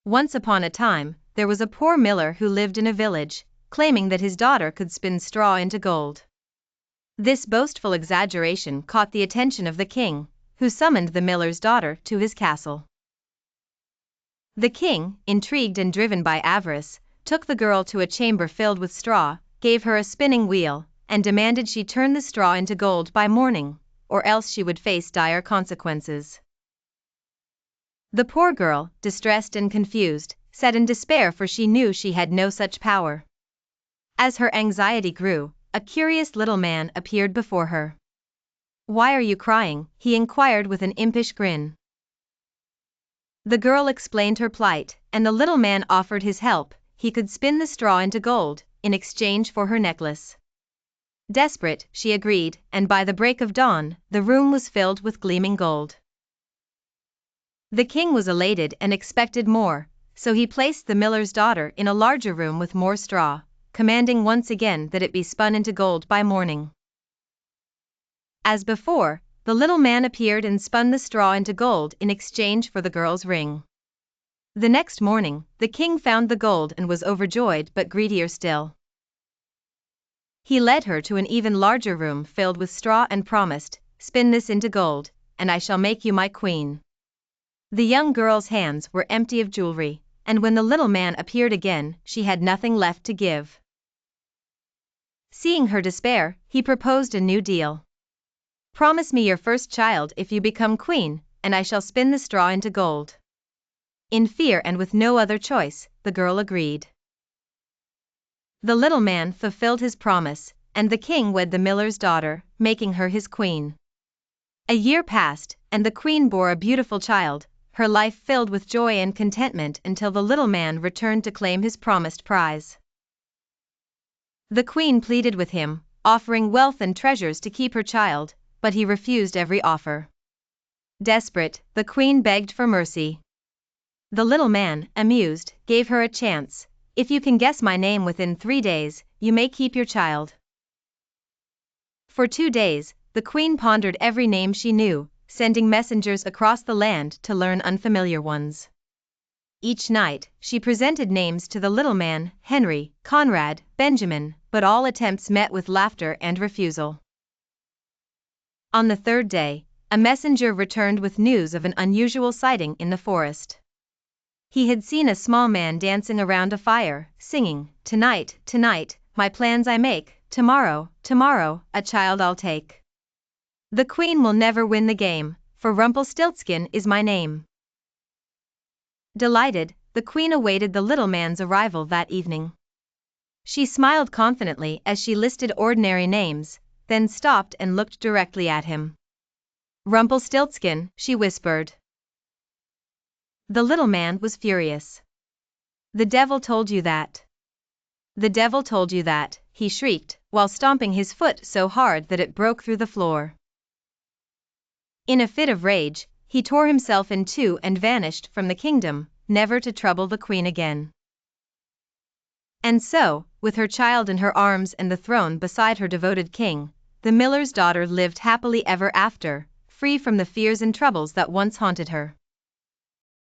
Once upon a time, there was a poor miller who lived in a village, claiming that his daughter could spin straw into gold. This boastful exaggeration caught the attention of the king, who summoned the miller's daughter to his castle. The king, intrigued and driven by avarice, took the girl to a chamber filled with straw, gave her a spinning wheel, and demanded she turn the straw into gold by morning, or else she would face dire consequences. The poor girl, distressed and confused, said in despair, for she knew she had no such power. As her anxiety grew, a curious little man appeared before her. "Why are you crying?" he inquired with an impish grin. The girl explained her plight, and the little man offered his help. He could spin the straw into gold, in exchange for her necklace. Desperate, she agreed, and by the break of dawn, the room was filled with gleaming gold. The king was elated and expected more, so he placed the miller's daughter in a larger room with more straw, commanding once again that it be spun into gold by morning. As before, the little man appeared and spun the straw into gold in exchange for the girl's ring. The next morning, the king found the gold and was overjoyed but greedier still. He led her to an even larger room filled with straw and promised, "Spin this into gold, and I shall make you my queen." The young girl's hands were empty of jewelry, and when the little man appeared again, she had nothing left to give. Seeing her despair, he proposed a new deal. "Promise me your first child if you become queen, and I shall spin the straw into gold." In fear and with no other choice, the girl agreed. The little man fulfilled his promise, and the king wed the miller's daughter, making her his queen. A year passed, and the queen bore a beautiful child, her life filled with joy and contentment until the little man returned to claim his promised prize. The queen pleaded with him, offering wealth and treasures to keep her child, but he refused every offer. Desperate, the queen begged for mercy. The little man, amused, gave her a chance. "If you can guess my name within 3 days, you may keep your child." For 2 days, the queen pondered every name she knew, sending messengers across the land to learn unfamiliar ones. Each night, she presented names to the little man: Henry, Conrad, Benjamin, but all attempts met with laughter and refusal. On the 3rd day, a messenger returned with news of an unusual sighting in the forest. He had seen a small man dancing around a fire, singing, "Tonight, tonight, my plans I make, tomorrow, tomorrow, a child I'll take. The queen will never win the game, for Rumpelstiltskin is my name." Delighted, the queen awaited the little man's arrival that evening. She smiled confidently as she listed ordinary names, then stopped and looked directly at him. "Rumpelstiltskin," she whispered. The little man was furious. "The devil told you that. The devil told you that," he shrieked, while stomping his foot so hard that it broke through the floor. In a fit of rage, he tore himself in two and vanished from the kingdom, never to trouble the queen again. And so, with her child in her arms and the throne beside her devoted king, the miller's daughter lived happily ever after, free from the fears and troubles that once haunted her.